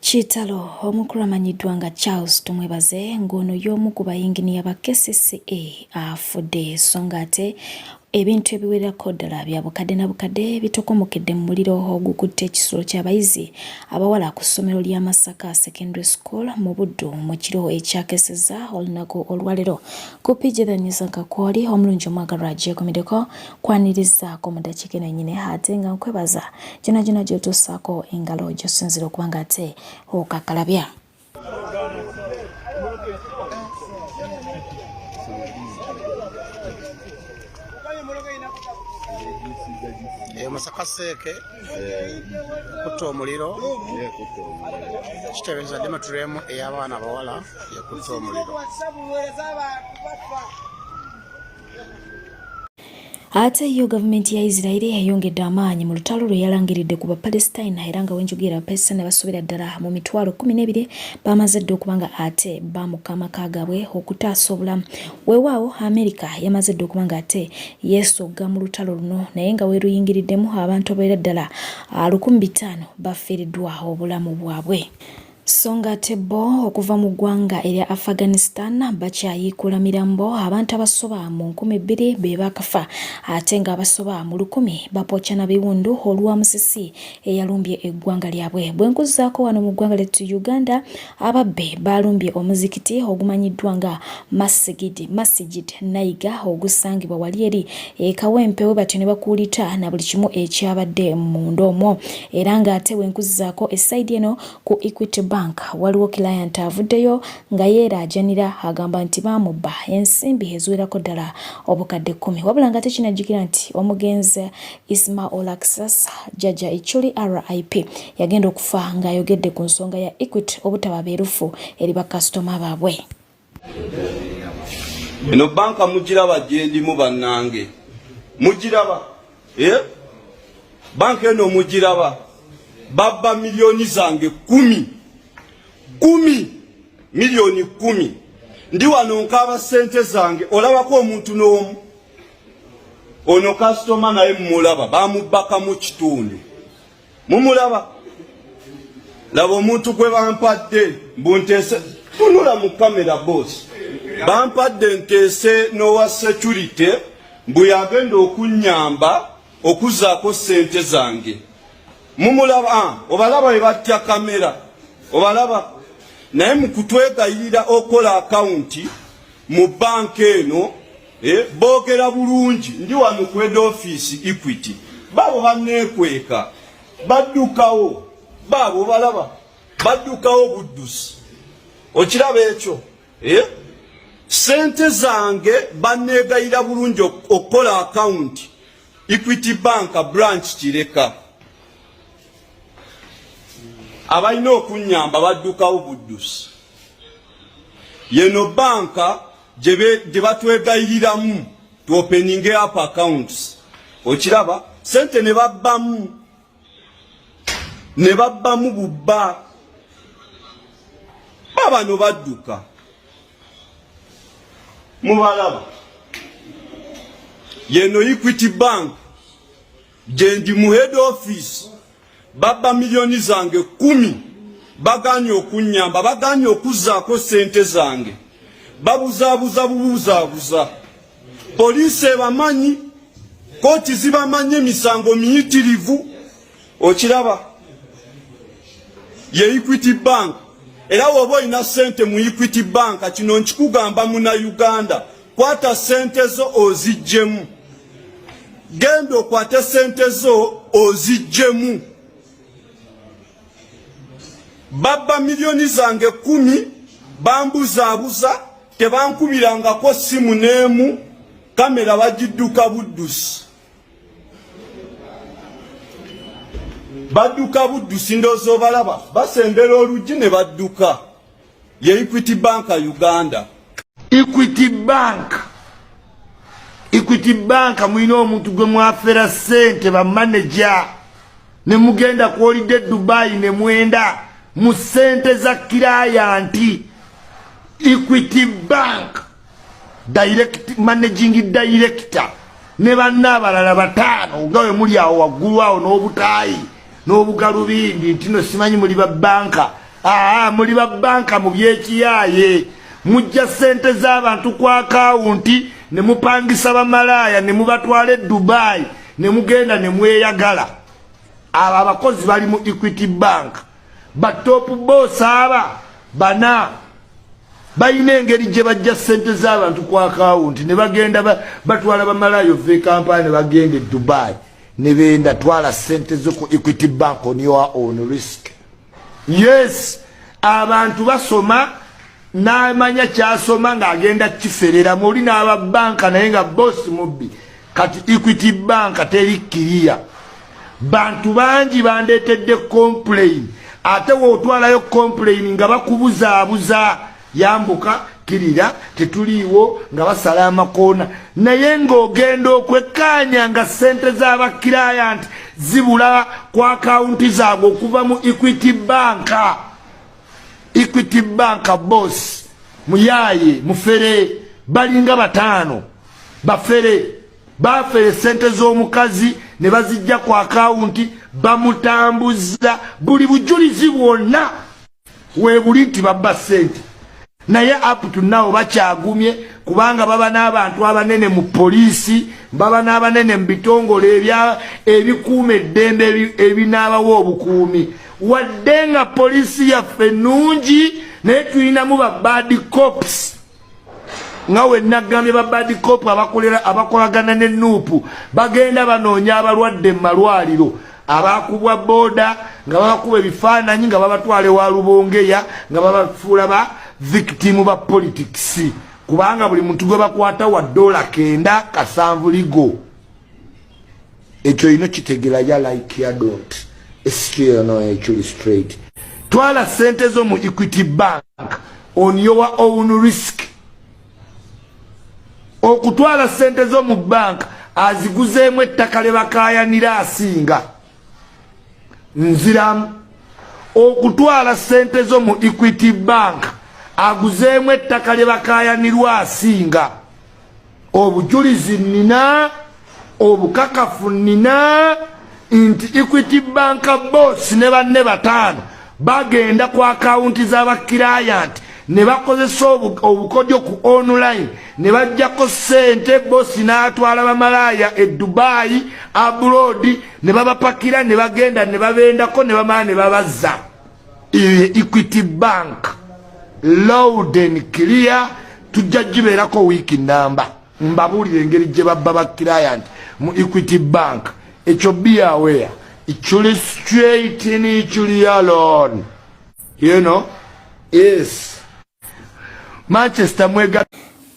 Chitalo omukulu amanyiddwa nga Charles Tumwebaze ng'ono y'omu ku bayinginiya ba KCCA afudde so ng'ate ebintu ebiwerako ddala bya bukadde na bukadde bitokomokedde mu muliro ogukutte ekisulo ky'abayizi abawala ku ssomero lya Masaka Secondary School mu Buddu mu kiro ekyakesezza olunaku olwalero kupijjiranyisa kakwoli omulungi omwagalwa gyekomeddeko kwanirizaako mu dakiika ennyine ate nga nkwebaza gyonna gy'otuusaako engalo gy'osinzira okuba ng'ate okakalabya. Masaka seke kutta omuliro kiteebereza Demetrium ey'abaana abawala yakutta omuliro. Ate yo gavumenti ya Israel yayongedde amaanyi mu lutalo lwe yalangiridde ku Bapalestina era nga wenjogera Abapalestina basobera ddala mu mitwalo 12 bamaze dde okuba nga ate bamuka amaka gaabwe okutaasa obulamu. Weewaawo Amerika yamaze dde okuba nga ate yeesogga mu lutalo luno naye nga weeruyingiriddemu abantu abawerera ddala 500 bafiiriddwa obulamu bwabwe. Songa tebo okuva mu ggwanga erya Afghanistan bakyayiikula mirambo abantu abasoba mu 2,000 be bakafa ate nga abasoba mu 1,000 bapokya na biwundu olwa musisi eyalumbye eggwanga lyabwe. Bwenkuzaako wano mu ggwanga lyettu Uganda ababbe balumbye omuzikiti ogumanyiddwa nga Masjid Nayiga ogusangibwa wali eri ekawempe we batyo ne bakuulita na buli kimu ekyabadde munda omwo era nga ate bwenkuzaako esaidi eno ku Equity Bank waliwo client avuddeyo nga yeeraajanira agamba nti baamubba ensimbi eziwerako ddala obukadde 10 wabula nga tekinajjukira nti omugenzi Isma Olaxas Jajja Ichuli RIP yagenda okufa ng'ayogedde ku nsonga ya Equity obutaba beerufu eri bakasitoma baabwe. Eno banka mugiraba gyendimu bannange mugiraba banka eno mugiraba babba milioni zange 10 milioni 10 ndi wano nkaba sente zange olabako omuntu n'omu ono customer naye mumulaba bamubbaka mu kitundu mumulaba laba omuntu gwe bampadde mbuntese tunula mu kamera boss bampadde nteese n'owa security mbu yagenda okunyamba okuzaako sente zange mumulaba obalaba we batya kamera obalaba naye mu kutwegayirira okola akaunti mu banka eno boogera bulungi ndi wano ku head office Equity baabo banneekweka baddukawo baabo balaba baddukawo buddusi okiraba ekyo sente zange banneegayira bulungi okukola akaunti Equity Bank branch Kireka abalina okunyamba baddukawo buddusi yeno banka gye batwegayiriramu to opening up accounts okiraba sente ne babbamu bubba babano badduka mubalaba yeno Equity Bank gyendi mu head office babba milioni zange 10 baganye okunyamba baganye okuzaako sente zange babuzabuza poliisi ebamanyi kooti zibamanyi emisango miyitirivu okiraba ye Equity Bank era woba olina sente mu Equity Bank kino nkikugamba muna Uganda kwata sente zo oziggyemu genda okwate sente zo oziggyemu babba milioni zange 10 bambuzaabuza tebankubirangako simu n'emu kamera bagidduka buddusi badduka buddusi ndowooza obalaba basembera oluggi ne badduka ye Equity Bank Uganda. Equity Bank mulina omuntu gwe mwafera sente ba manager ne mugenda kwolidde Dubai ne mwenda mu sente za client. Equity Bank managing director ne banna abalala 5 nga we muli awo waggulu awo n'obutaayi n'obugalubindi nti no simanyi muli banka. Muli banka mu byekiyaaye mujja sente z'abantu ku akawunti ne mupangisa bamalaya ne mubatwala e Dubai ne mugenda ne mweyagala. Abo abakozi bali mu Equity Bank top boss aba bana bayina engeri gye bajja sente z'abantu ku akawunti ne bagenda batwala bamalaya ve kampani ne bagenda e Dubai ne benda twala sente zo ku Equity Bank on your own risk. Yes, abantu basoma n'amanya kyasoma ng'agenda kiferera muli n'aba banka naye nga boss mubbi kati Equity Bank terikkiriya. Bantu bangi bandeetedde complain ate wootwalayo complain nga bakubuzaabuza yambuka kirira tetuliiwo nga basala amakoona naye ng'ogenda okwekkaanya nga sente z'abakirayant zibula ku akawunti zaabwe okuva mu Equity Bank. Equity Bank boss muyaye mufere balinga 5 bafere sente z'omukazi ne bazijja ku akawunti bamutambuza buli bujulizi bwonna weebuli nti babba sente naye up to now bakyagumye kubanga baba n'abantu abanene mu poliisi baba n'abanene mu bitongole ebikuuma eddembe ebinaabawo obukuumi wadde nga poliisi yaffe nnungi naye tulinamu ba bad cops nga we nagambye ba bad cop abakolagana ne nuupu bagenda banoonya abalwadde mu malwaliro abakubwa boda nga babakuba ebifaananyi nga babatwale wa lubongeya nga babafuula ba victim ba politics kubanga buli muntu gwe bakwata wa $9 kasanvu ligo ekyo ino kitegera ya like ya don't still no actually straight twala sente zo mu Equity Bank on your own risk. Okutwala sente zo mu bank aziguzeemu ettaka lye bakayanira asinga nziramu. Okutwala sente zo mu Equity Bank aguzeemu ettaka lye bakayanirwa asinga. Obujulizi nina obukakafu nina nti Equity Bank boss ne banne 5 bagenda ku akawunti z'abakirayant ne bakozesa obukodyo ku online ne bajjako sente bosi n'atwala bamalaya e Dubai abroad ne babapakira ne bagenda ne babendako ne bamala ne babazza. Equity Bank loud and clear tujja gibeerako wiki namba mbabuulire engeri gye babba bakirayant mu Equity Bank. Ekyo be aware ichuli straight in ichuli alone, you know. Yes, Manchester mwega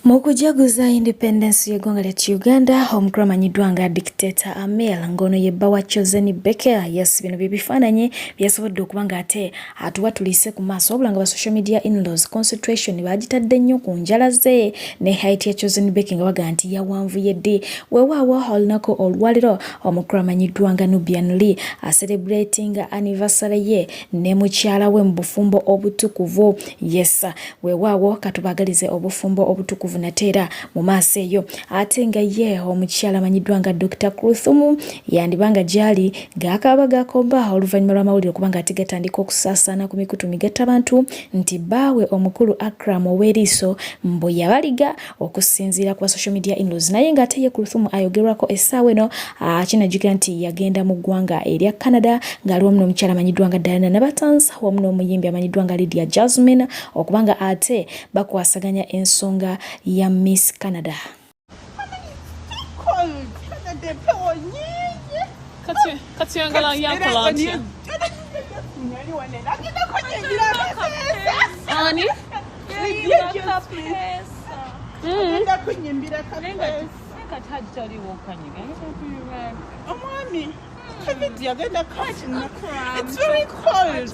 Mukujaguza independence y'eggwanga lya Uganda omukulu amanyiddwa nga dictator Amel ngono yebba wa Chosen Becker. Yes, bino byebifaananyi byasobodde okuba nga ate atuwatulise ku maaso wabula nga ba social media in-laws concentration bagitadde nnyo ku njala ze ne height ya Chosen Becker nga baga nti yawanvuyedde. Weewaawo olunaku olwaliro omukulu amanyiddwa nga Nubian Lee celebrating anniversary ye ne mukyala we mu bufumbo obutukuvu. Yes, weewaawo katubagalize obufumbo obutukuvu natera mu maaso eyo ate nga ye omukyala amanyiddwa nga Dr Kuluthum yandibanga jali gakaba gakomba oluvannyuma lw'amawulire kubanga ate gatandika okusaasaana ku mikutu migatta abantu nti baawe omukulu Akram Oweriiso mbo yabaliga okusinziira ku social media in-laws. Naye nga ate ye Kuluthum ayogerwako essaawa eno kinajjukira nti yagenda mu ggwanga erya Canada ng'aliwo muno omukyala amanyiddwa nga Diana Nabatans wamu n'omuyimbi amanyiddwa nga Lydia Jasmine okubanga ate bakwasaganya ensonga ya Miss Canada. Katuyangala yankolantia. Ani? It's very cold.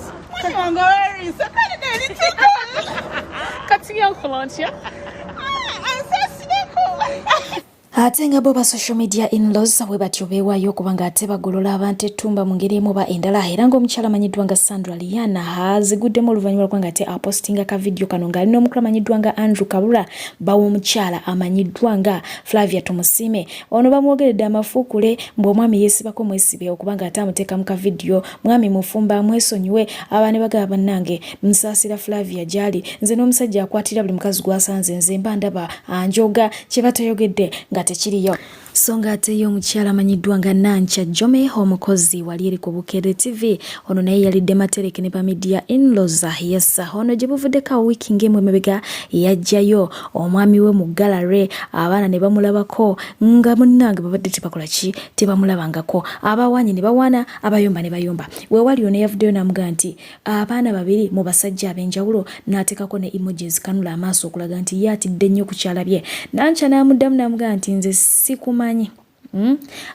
Atenga boba social media in-laws we batyobewayo kubanga ate bagolola abantu ettumba mu ngeri emu ba endala era ng'omukyala amanyiddwa nga Sandra Liana aziguddemu oluvannyuma lwanga ate apostinga ka video kano ng'ali n'omukulu amanyiddwa nga Andrew Kabura bawo omukyala amanyiddwa nga Flavia Tumusime ono bamwogeredde amafuukule mbw'omwami yeesibako mwesibe okubanga ate amuteeka mu ka video mwami mufumba mwesonyiwe abaana bagaba bannange musaasira Flavia gyali nze n'omusajja akwatira buli mukazi gwasanze nze mba ndaba anjoga kye batayogedde nga tekiriyo songa ate yo omukyala amanyiddwa nga Nankya jomie omukozi wali eri ku Bukeere TV ono naye yalidde matereke ne ba media in-laws yesa ono gye buvuddeko wiiki ng'emu emabega yajjayo omwami we mu gallery abaana ne bamulabako nga munnange babadde tebakola ki tebamulabangako abawaanyi ne bawaana abayomba ne bayomba weewali ono yavuddeyo n'amugaa nti abaana babiri mu basajja ab'enjawulo n'ateekako ne emojis kanula amaaso okulaga nti ye atidde nnyo ku kyala bye Nankya n'amuddamu n'amugaa nti nze sikumanyi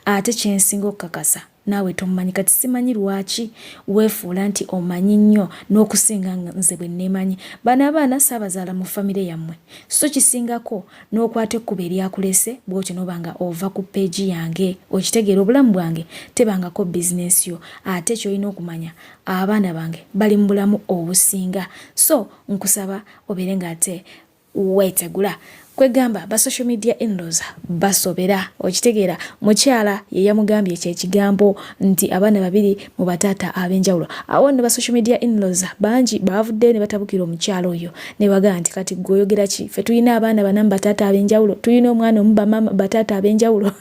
ate kyensinga okukakasa naawe tomumanyi kati simanyi lwaki weefuula nti omanyi nnyo n'okusinga nze bwe neemanyi bano abaana saabazaala mu famire yammwe so kisingako n'okwata ekkuba eryakulese bw'otyo n'obanga ova ku peegi yange okitegeera obulamu bwange tebangako bizinesi yo ate ky'olina okumanya abaana bange bali mu bulamu obusinga so nkusaba obeere ng'ate weetegula kwegamba ba social media in-laws basobera okitegeera mukyala ye yamugambye ekigambo nti abaana babiri mu bataata ab'enjawulo awo ne ba social media in-laws bangi bavudde ne batabukira omukyala oyo ne bagaa nti kati gwoyogera ki ffe tulina abaana bana mu bataata ab'enjawulo tulina omwana omu bamama bataata ab'enjawulo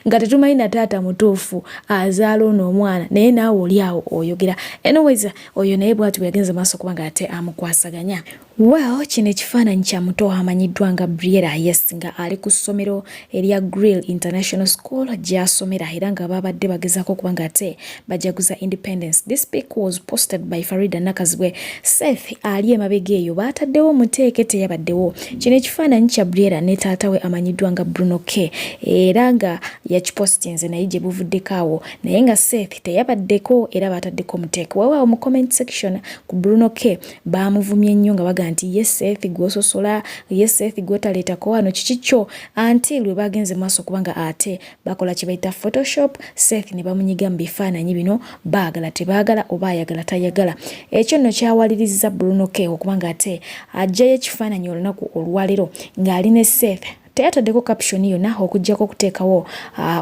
nga tetumanyi na taata mutuufu azaala ono omwana naye naawe oli awo oyogera anyways oyo naye bw'ati bwe yagenze maaso kubanga ate amukwasaganya well kino ekifaananyi kya muto amanyiddwa nga Briera yes nga ali ku ssomero erya Grill International School gy'asomera era nga babadde bagezaako kubanga ate bajaguza independence. This pic was posted by Farida Nakazibwe. Seth ali emabega eyo baataddewo muteeke teyabaddewo. Kino ekifaananyi kya Briera ne taata we amanyiddwa nga Bruno K era nga yakipostinze naye gye buvuddeko awo naye nga Seth teyabaddeko era baataddeko muteeke. Weewaawo mu comment section ku Bruno K baamuvumye nnyo nga baga nti yes Seth gwososola yes Seth gwotaleetako wano kikikyo anti lwe bagenze maaso kubanga ate bakola kye bayita Photoshop Seth ne bamunyiga mu bifaananyi bino baagala tebaagala oba ayagala tayagala ekyo nno kyawaliriza Bruno K okubanga ate ajjayo ekifaananyi olunaku olwaliro ng'ali ne Seth teyataddeko caption yonna okuggyako okuteekawo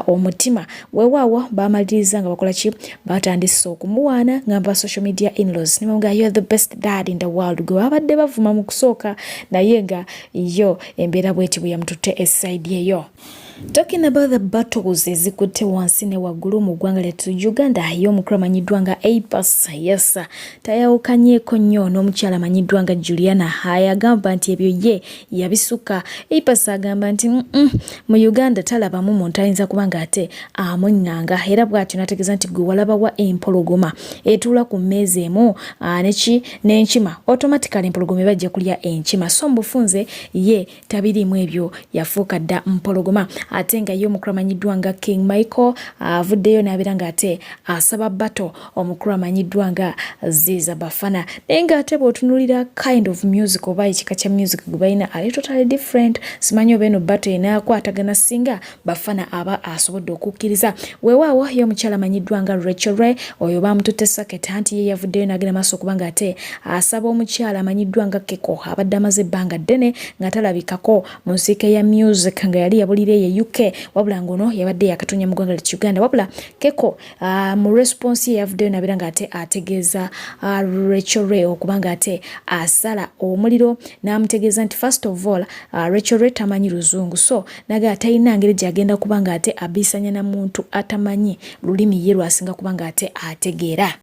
omutima weewaawo baamaliriza nga bakola ki batandise okumuwaana ngamba social media in-laws ne bamugaa you're the best dad in the world gwe babadde bavuma mu kusooka naye nga yo embeera bw'eti bwe yamututte essayidi eyo. Talking about the battles ezikutte wansi ne waggulu mu ggwanga lyattu Uganda y'omukulu amanyiddwa nga Apas yes tayawukanyeeko nnyo n'omukyala amanyiddwa nga Juliana ayagamba nti ebyo ye yabisuka. Apas agamba nti mu Uganda talabamu muntu ayinza kubanga ate amunnanga era bw'atyo n'ategeeza nti gwe walabawa empologoma etuula ku mmeeza emu n'enkima automatically empologoma ebajja kulya enkima so mbufunze ye tabirimu ebyo yafuuka dda mpologoma. Ate nga ye omukulu amanyiddwa nga King Michael avuddeyo n'abeera ng'ate asaba bato omukulu amanyiddwa nga Ziza Bafana naye ng'ate bw'otunulira kind of music oba ekika kya music gwe balina ali totally different simanyi oba eno bato enaakwatagana singa Bafana aba asobodde okukkiriza. Weewaawo ye omukyala amanyiddwa nga Rachel Ray oyo baamututte saketi anti ye yavuddeyo n'agenda maaso kubanga ate asaba omukyala amanyiddwa nga Keko abadde amaze ebbanga ddene nga talabikako mu nsiike ya music nga yali yabulira ye UK wabula ngono yabadde yakatonya mu ggwanga lya Uganda wabula Keko mu response ye yavuddeyo n'abeera ng'ate ategeeza Rachel Ray okubanga ate asala omuliro n'amutegeeza nti first of all Rachel Ray tamanyi luzungu so naga talina ngeri gy'agenda kubanga ate abisanya na muntu atamanyi lulimi ye lwasinga kubanga ate ategeera.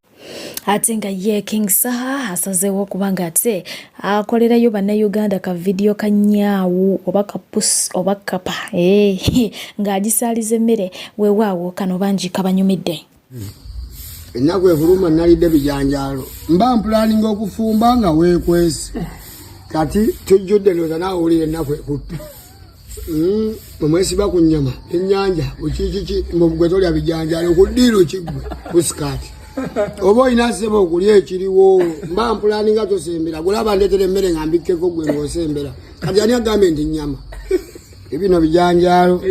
Ate nga ye King Saha asazeewo kubanga ate akolerayo bannayuganda ka video kanyaawu oba kapusi oba kapa ng'agisaaliza emmere weewaawo kano bangi kabanyumidde. Ennaku efuluma nalidde bijanjaalo mba mpulaninga okufumba nga weekwese kati tujjudde ndowooza naawe owulira ennaku ekutte omwesiba ku nnyama ennyanja bukikiki gwe tolya bijanjaalo okuddiiro kiggwe busikaati oba olina ssebo okulya ekiriwo mba mpulaninga tosembera gulaba ndeetera emmere nga mbikkeko gwe ng'osembera kati ani agambe nti nnyama ebino bijanjalo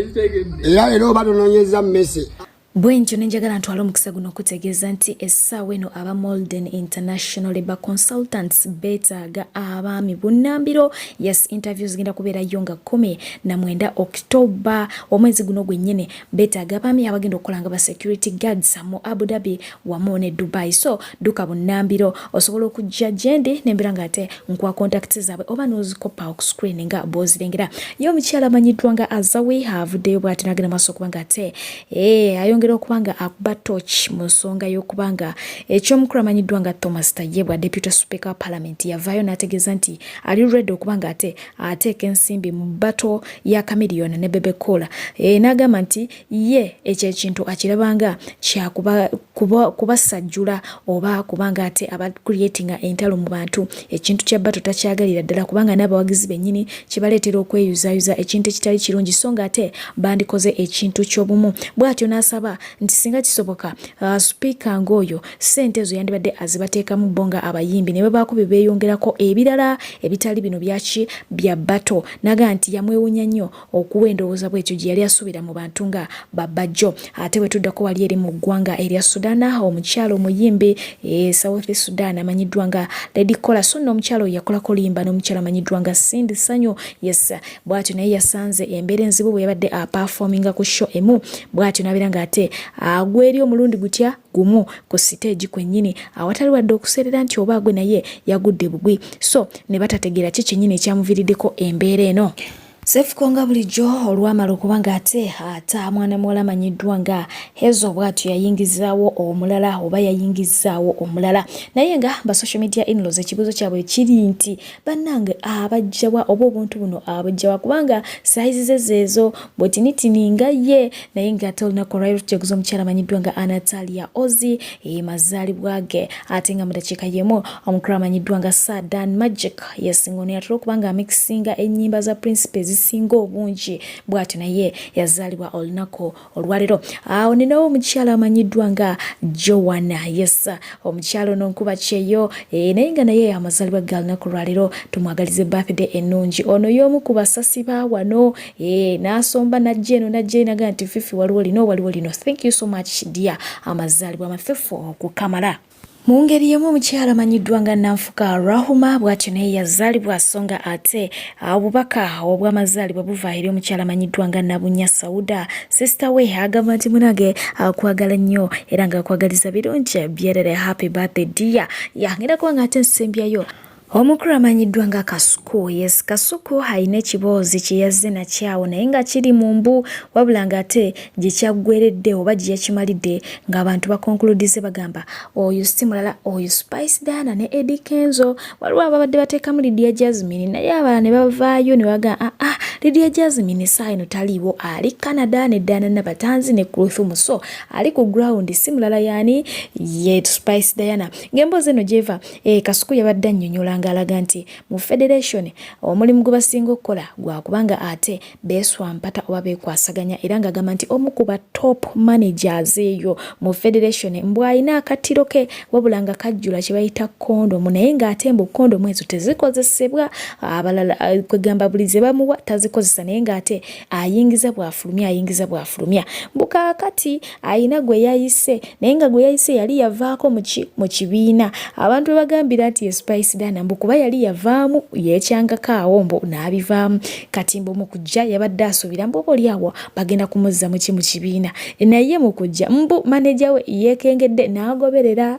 era leero batononyeza mmese. Bwenjo nenjagala ntwala omukisa guno okutegeeza nti essaawa eno aba Molden International Labour Consultants beetaaga abaami bunnambiro. Yes, interviews zigenda kubeerayo nga 19 October omwezi guno gwennyini. Beetaaga abaami abagenda okukolanga ba security guards mu Abu Dhabi wamu ne Dubai. So duka bunnambiro osobola okujja gyendi nembera nga ate nkwa contacts zaabwe oba n'ozikopa okuscreen nga bw'ozirengera. Ye omukyala amanyiddwa nga Azawi avuddeyo bw'ati n'agenda maaso okuba nga ate ayongera okubanga akuba torch mu nsonga y'okubanga eky'omukulu amanyiddwa nga Thomas Tayebwa Deputy Speaker wa Parliament yavaayo n'ategeeza nti ali ready okubanga ate ateeka ensimbi mu battle ya Chameleon ne Bebe Cola. N'agamba nti ye ekyo ekintu akirabanga kubasajjula oba kubanga ate aba creatinga entalo mu bantu. Ekintu kya battle takyagalira ddala kubanga n'abawagizi bennyini kibaleetera okweyuzayuza ekintu ekitali kirungi so nga ate bandikoze ekintu ky'obumu. Bw'atyo n'asaba nti singa kisoboka speaker ng'oyo ssente ezo yandibadde azibateekamu bonga abayimbi ne babaako bye beeyongerako ebirala ebitali bino byaki bya bato. Naga nti yamwewunya nnyo okuwa endowooza bw'ekyo gye yali asuubira mu bantu nga babajjo. Ate bwe tuddako wali eri mu ggwanga erya Sudan, omukyalo omuyimbi South Sudan amanyiddwa nga Lady Kola, so nno omukyalo yakolako limba n'omukyalo amanyiddwa nga Cindy Sanyo. Yes, bw'atyo naye yasanze embeera enzibu bwe yabadde aperforminga ku show emu. Bw'atyo n'abeera nga ate agweri omulundi gutya gumu ku stage kwennyini awatali wadde okuseerera nti oba agwe naye yagudde bugwi. So ne batategeera ki kyennyini ekyamuviiriddeko embeera eno. Sefukonga bulijjo olwamala okuba nga ate mwana muwala amanyiddwa nga Hezo bw'atyo yayingizaawo omulala oba yayingizaawo omulala. Naye nga ba social media in-laws ekibuuzo kyabwe kiri nti bannange abajjawa oba obuntu buno abajjawa kubanga saizi zeezo bwetinitininga ye naye nga ate olunaku olwaliro tujaguza omukyala amanyiddwa nga Anatalia Ozi mazaalibwa ge ate nga mu dakiika y'emu omukulu amanyiddwa nga Sadan Magic. Yes, ngono yatera okuba nga amixinga ennyimba za Principes singa obungi. Bw'atyo naye yazaalibwa olunaku olwaliro. Awo ninawo omukyala amanyiddwa nga Joanna. Yes, omukyala ono nkuba kyeyo naye nga naye amazaalibwa ga lunaku lwaliro tumwagalize birthday ennungi. Ono y'omu ku basasi ba wano n'asomba najja eno najja naga nti Fifi waliwo lino. Thank you so much dear. Amazaalibwa amafefu okukamala. Mu ngeri y'emu omukyala amanyiddwa nga Nanfuka Rahuma bw'atyo naye yazaalibwa so nga ate obubaka obw'amazaalibwa buva eri omukyala amanyiddwa nga Nabunya Sauda. Sister we agamba nti munage akwagala nnyo era nga akwagaliza birungi byerere happy birthday dear. Ngenda kuba nga ate nsembyayo omukulu amanyiddwa nga Kasuku. Yes, Kasuku alina ekiboozi kye yazze nakyawo naye nga kiri mu mbu wabula nga ate gye kyaggweredde oba gye yakimalidde ng'abantu bakonkuludize bagamba oyo si mulala oyo Spice Dana ne Eddie Kenzo. Waliwo ababadde bateekamu Lydia Jasmine naye abalala ne bavaayo ne bagamba Lydia Jasmine saa eno taliiwo, ali Canada ne Dana Nabatanzi ne Kuluthum, so ali ku ground si mulala yani ye Spice Diana. Ng'emboozi eno gyeva Kasuku yabadde annyonnyola ng'alaga nti mu Federation omulimu gwe basinga okukola gwa kubanga ate beeswampata oba beekwasaganya era ng'agamba nti omu ku ba top managers eyo mu Federation mbw alina akatiro ke wabula nga kajjula kye bayita kondomu naye ng'ate mbu kondomu ezo tezikozesebwa. Abalala kwegamba buli ze bamuwa tazikozesa naye ng'ate ayingiza bw'afulumya. Mbukaakati ayina gwe yayise naye nga gwe yayise yali yavaako mu kibiina. Abantu be bagambira nti ye Spice Dana mbu kuba yali yavaamu yeekyangako awo mbu n'abivaamu. Kati mbu mu kujja yabadde asuubira mbu oli awo bagenda kumuzza mu kibiina naye mu kujja mbu maneja we yeekengedde n'agoberera.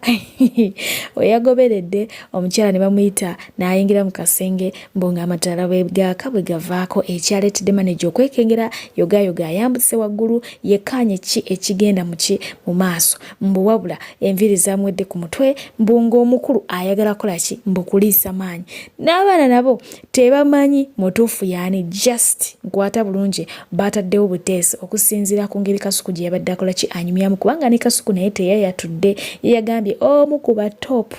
We yagoberedde omukyala ne bamuyita n'ayingira mu kasenge mbu ng'amataala bwe gaaka bwe gavaako ekyaleetedde maneja okwekengera yogayoga ayambuse waggulu yekkaanye ki ekigenda mu maaso mbu wabula enviiri zaamwedde ku mutwe mbu ng'omukulu ayagala kola ki mbu kuliisa maanyi. N'abaana nabo tebamanyi mutuufu yaani just nkwata bulungi baataddewo buteesi okusinziira ku ngeri Kasuku gye yabadde akola ki anyumyamu kubanga ne Kasuku naye teyayatudde yagambye omu ku ba top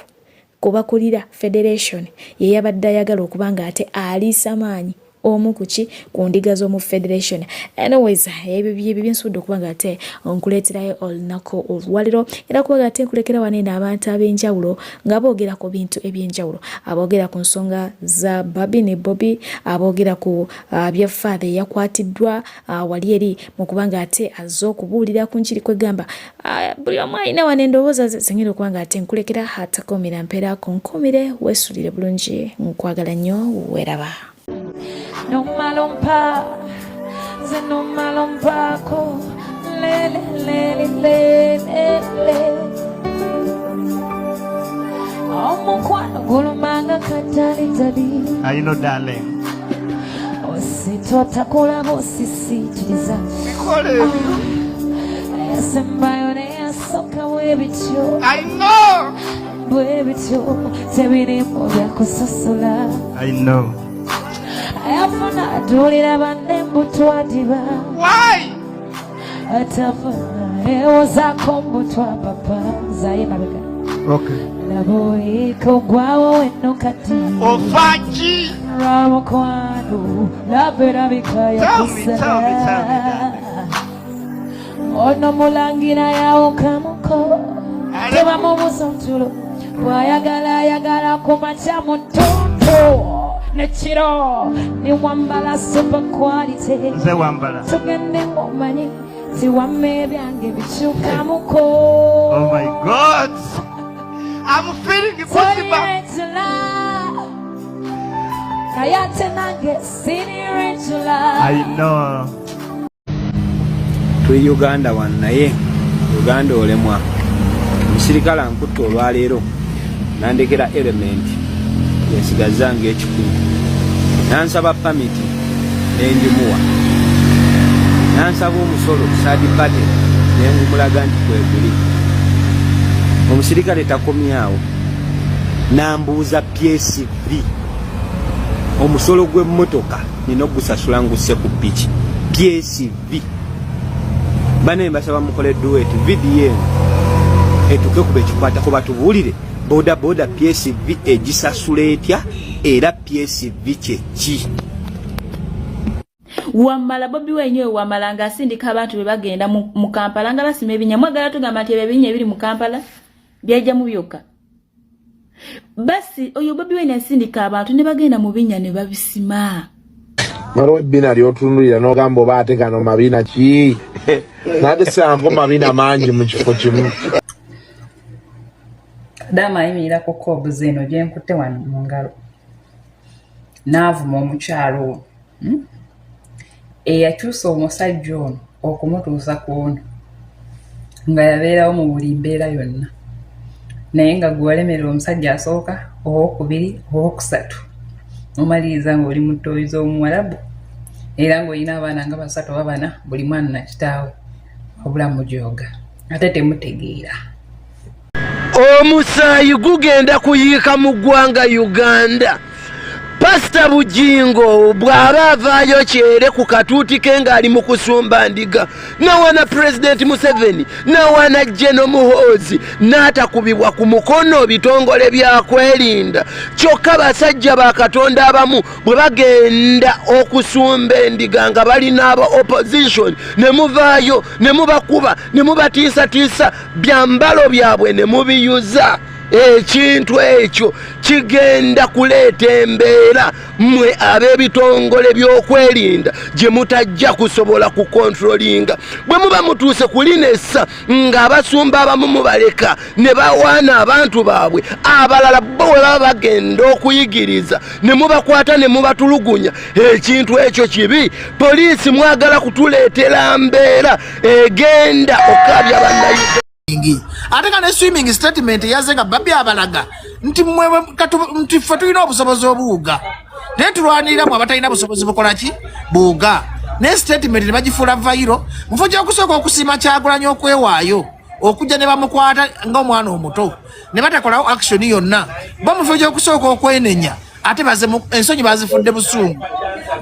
kubakulira Federation ye yabadde ayagala okuba nga ate aliisa maanyi omukuchi ku ndiga z'omu Federation. Anyways, ebyo byensudde okubanga ate nkuleeterayo olunaku olwaliro era kubaga ate nkulekera wanene abantu ab'enjawulo nga boogera ku bintu eby'enjawulo, aboogera ku nsonga za Babi ne Bobby, aboogera ku bya father yakwatiddwa wali eri mu kubanga ate azze okubuulira ku nkiri kwegamba buli omu alina wane endowooza zengera okubanga ate nkulekera atakomera mpeera kunkumire weesulire bulungi nkwagala nnyo weeraba. Nomalompa ze nomalompako lele lele lele omukwano gulumanga katali tali. I know, darling. Ositotakola bosisitiriza yasembayo neyasoka bwebityo. I know. Bwebityo tebirimu byakusosola. I know. Ayafuna atulira banne mbutwadiba. Why? Atafuna ewozaako mbutwa papa zaye mabega. Okay. Naboyiko gwawo weno kati. Ofaji. Ramukwano labera bikaya kusala. Ono mulangira yawo kamuko. Teba mubuzo ntulo. Wayagala kumacha mutonto. Nechiro ni wambala super quality. Ze wambala. Tugende mumanyi tiwame byange bichuka muko. Oh my God. I'm feeling it. I know. Tuli Uganda wannaye Uganda olemwa omusirikale ankutta olwaleero nandekera element yensigazanga ekikulu nansaba pamiti nenjimuwa nansaba omusolo sadipate nengumulaga nti kweguli. Omusirikale takomyawo nambuuza PSV omusolo gw'emmotoka nina ogusasula ngusse ku piki PSV bane mbasaba mukole duet VDN etuke kuba ekikwatako batubuulire boda PSV egisasula etya era PSV kyeki. Wamala Bobby wenyewe wamala nga asindika abantu be bagenda mu Kampala nga basima ebinya mwagala tugamba nti ebinya ebiri mu Kampala byajja mu byoka. Basi oyo Bobby wenyewe asindika abantu ne bagenda mu binya ne babisima. Maro bina lyotunulira n'ogamba oba ate gano mabina ki? Nade sango mabina mangi mu kifo kimu. Dama yimirira ku kobu zeno gye nkutte wano mu ngalo. Naavuma omukyalo eyakyusa omusajja ono okumutuusa ku ono nga yabeerawo mu buli mbeera yonna naye nga gwe walemera omusajja asooka owokubiri owokusatu omaliriza ng'oli mu ttooyi z'omuwarabu era ng'olina abaana nga basatu oba bana buli mwana na kitaawe obulamu gyoga ate temutegeera. Omusaayi gugenda kuyiika mu ggwanga Uganda. Pastor Bujingo bw'aba avaayo kyere ku katuuti ke ng'ali mu kusumba ndiga nawana President Museveni nawana General Muhoozi n'atakubibwa ku mukono bitongole byakwerinda kyokka basajja ba Katonda abamu bwe bagenda okusumba endiga nga bali n'aba opposition ne muvaayo ne mubakuba ne mubatiisatiisa byambalo byabwe ne mubiyuza. Ekintu ekyo kigenda kuleeta embeera mmwe ab'ebitongole by'okwerinda gye mutajja kusobola kukontrolinga. Bwe muba mutuuse kulinesa ng'abasumba abamu mubaleka ne bawaana abantu baabwe abalala bo bwe baba bagenda okuyigiriza ne mubakwata ne mubatulugunya, ekintu ekyo kibi. Poliisi mwagala kutuleetera mbeera egenda okabya bannayuganda. Ate kana swimming statement yazenga Babi abalaga nti mwewe nti ffe tulina obusobozi obuuga naye tulwanirira mu abatalina busobozi bukola ki buuga ne statement ne bagifuula vairo mufo gy'okusooka okusima Kyagulanyi okwewaayo okujja ne bamukwata ng'omwana omuto ne batakolawo action yonna bo mufo gy'okusooka okwenenya ate ensonyi bazifudde busungu.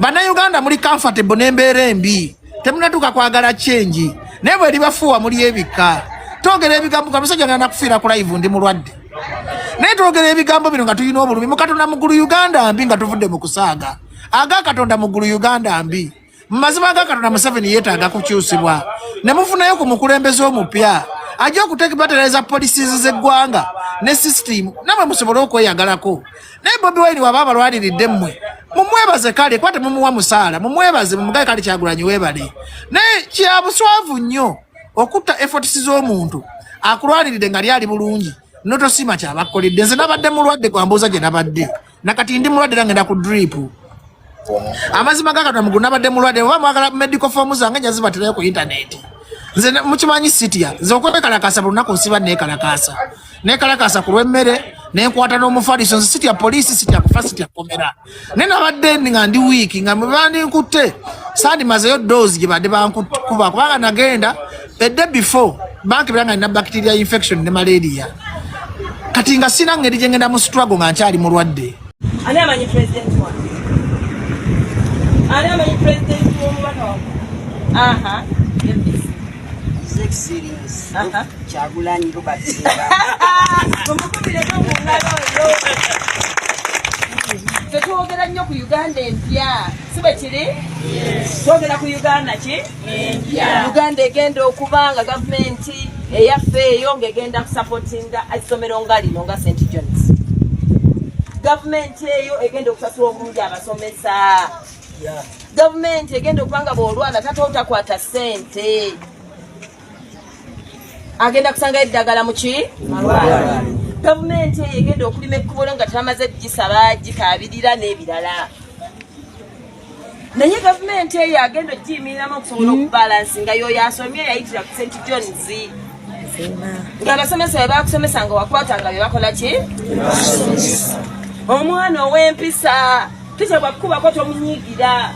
Bannayuganda muli comfortable n'embeera embi temunatuuka kwagala change naye bwe libafuuwa muli ebika. Togera ebigambo kabisajja ngana kufiira ku live ndi mulwadde. Naye togera ebigambo bino nga tulina obulumi mu Katonda mugulu Uganda mbi nga tuvudde mu kusaaga. aga Katonda mugulu Uganda mbi mazima aga Katonda Museveni yeetaaga kukyusibwa ne mufunayo ku mukulembeze omupya ajja okuteekebateleza policies z'eggwanga ne system namwe musobole okweyagalako naye Bobi Wine waba abalwaliridde mmwe mumwebaze kale kwate mumuwa musaala mumwebaze mumugaye kale Kyagulanyi weebale naye kyabuswavu nnyo okutta efforts z'omuntu akulwaliridde nga lyali bulungi notosima kyabakolidde nze nabadde mulwadde kwambuuza gye nabadde nakati ndi mulwadde era ngenda ku drip amazima ga Katonda mugulu nabadde mulwadde oba mwagala medical forms zange njazibatirayo ku internet nze mukimanyi sitia nze okwekalakasa buli lunaku nsiba nekalakasa ku lw'emmere nenkwata n'omufaliso nze sitia poliisi sitia kufa sitia komera naye nabadde nga ndi wiiki nga bandinkutte sandimazeyo doozi gye badde bankuba kubanga nagenda edde before bankebera nga nina bacteria infection ne malaria kati nga sina ngeri gye ngenda mu struggle nga nkyali mulwadde. Ani amanyi president wange? Ani amanyi president w'omubaka wange? Aha. Serious. Kyagulanyi Robert. Mumukubireko mu ngalo yo. Twogera nnyo ku Uganda empya. Si bwe kiri? Twogera ku Uganda ki? Empya. Uganda egenda okubanga gavumenti eyaffe eyo ng'egenda kusupportinga essomero nga lino nga St. John's. Gavumenti eyo egenda okusasula obulungi abasomesa. Gavumenti egenda okubanga bw'olwala tata otakwata ssente. Agenda kusanga eddagala muki malwala. Gavumenti eyo egenda okulima ekkubo nga tamaze gisaba gikabirira n'ebirala. Naye gavumenti eyo agenda ogiyimiriramu okusobola okubalansinga yoyo asomye yayitira ku St. John's. Nga abasomesa bwe bakusomesa nga wakwatanga bye bakola ki? Omwana ow'empisa tikya bwakukubako tomunyiigira.